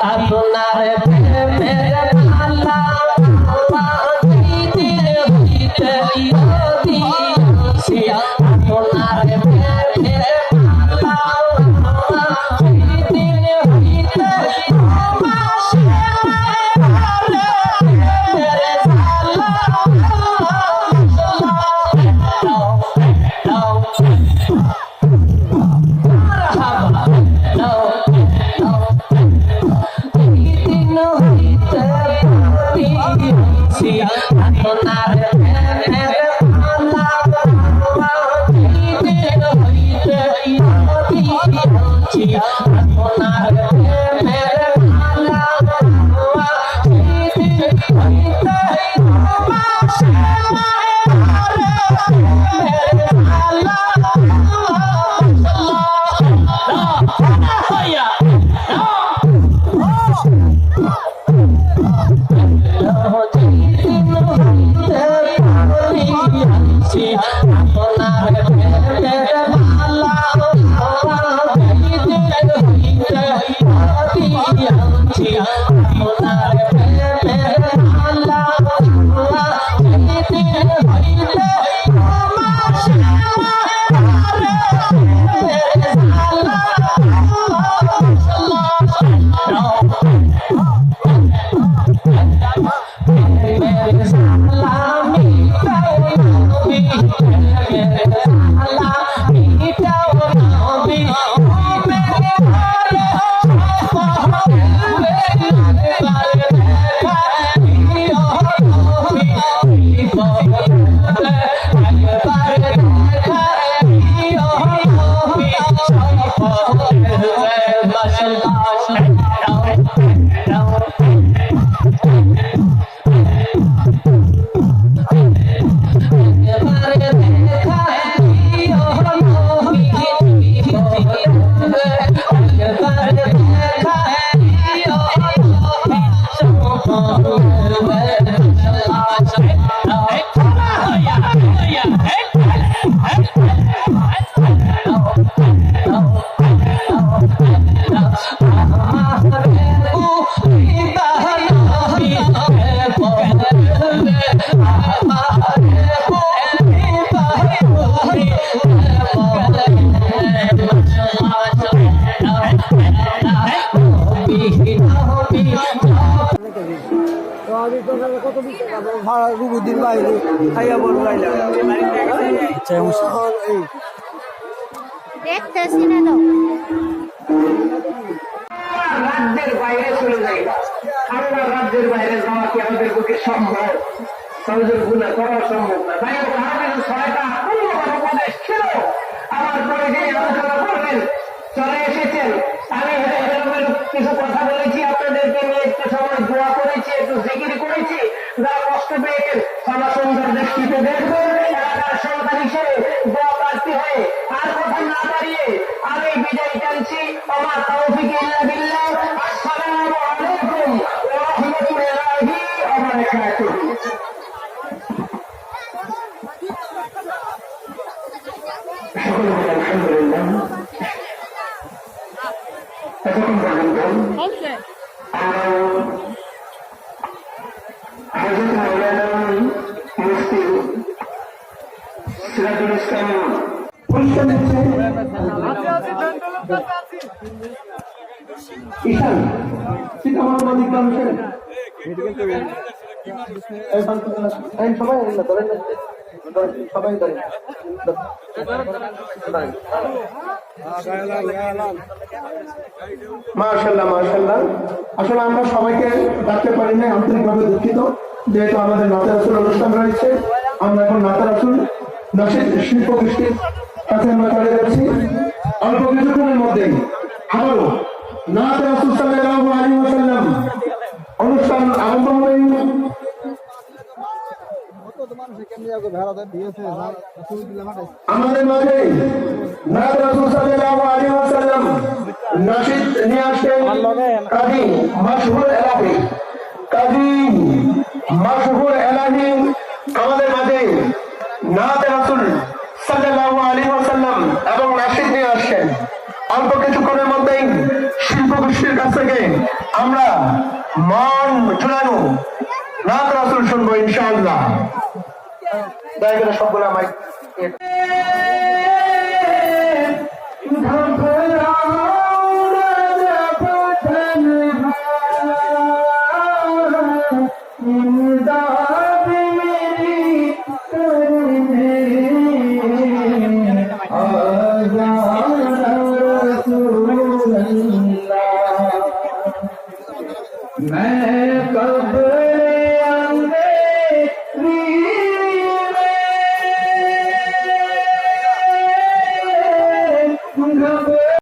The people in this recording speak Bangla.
আপনার প্রেমের মালা দিতে হইতে দিয়েছি আপনার প্রেমের মালা দিতে হইতে রুবুদ্দিন বাইরে খাইয়া বল দেখতেছি না তো রাজ্যের বাইরে চলে যাই আমরা রাজ্যের বাইরে যাওয়া কি আমাদের পক্ষে সম্ভব গুণা করা সম্ভব না যাই হোক আমাদের 6টা উপদেশ ছিল আমার পরে যে আলোচনা করবেন চলে এসেছেন আমি কিছু কথা বলেছি আপনাদেরকে নিয়ে একটু সময় দোয়া করেছি একটু জিকির করেছি যারা কষ্ট পেয়েছেন সবার সুন্দর দৃষ্টিতে দেখবেন এলাকার সন্তান হিসেবে দোয়া প্রার্থী হয়ে আর কথা না দাঁড়িয়ে আমি বিদায় টানছি আমার তৌফিক ইল্লা বিল্লাহ আসসালামু আলাইকুম ওয়া রাহমাতুল্লাহি ওয়া বারাকাতুহু আলহামদুলিল্লাহ এতক্ষণ পর্যন্ত হযরত মাওলানা মুফতি সিরাজুল ইসলাম অনুষ্ঠান হচ্ছে ঈশান সীতামঢ়ী মানুষের সবাই সবাই ধরে মাশাআল্লাহ মাশাআল্লাহ আসলে আমরা সবাইকে ডাকতে পারি না আন্তরিকভাবে দুঃখিত যেহেতু আমাদের নাতে রাসূল অনুষ্ঠান রয়েছে আমরা এখন নাতে রাসূল নাসিদ শিল্প গোষ্ঠীর কাছে আমরা চলে যাচ্ছি অল্প কিছুক্ষণের মধ্যে আবারও নাতে রাসূল সাল্লাল্লাহু আলাইহি ওয়াসাল্লাম অনুষ্ঠান আরম্ভ হবে আমাদের মাঝে নাতে রাসূল সাল্লাল্লাহু আলাইহি ওয়াসাল্লাম নাসিদ নিয়ে আসেন কাজী মাশহুর এলাহি আমাদের মাঝে নাতে রাসূল সাল্লাল্লাহু আলাইহি ওয়াসাল্লাম এবং নাসিদ নিয়ে আসেন অল্প কিছুক্ষণের মধ্যেই শিল্প গোষ্ঠীর নবীর কাছ থেকে আমরা মান চুলানো নাত রাসূল শুনবো ইনশাআল্লাহ। দয়া করে সবগুলো মাইক मैं कब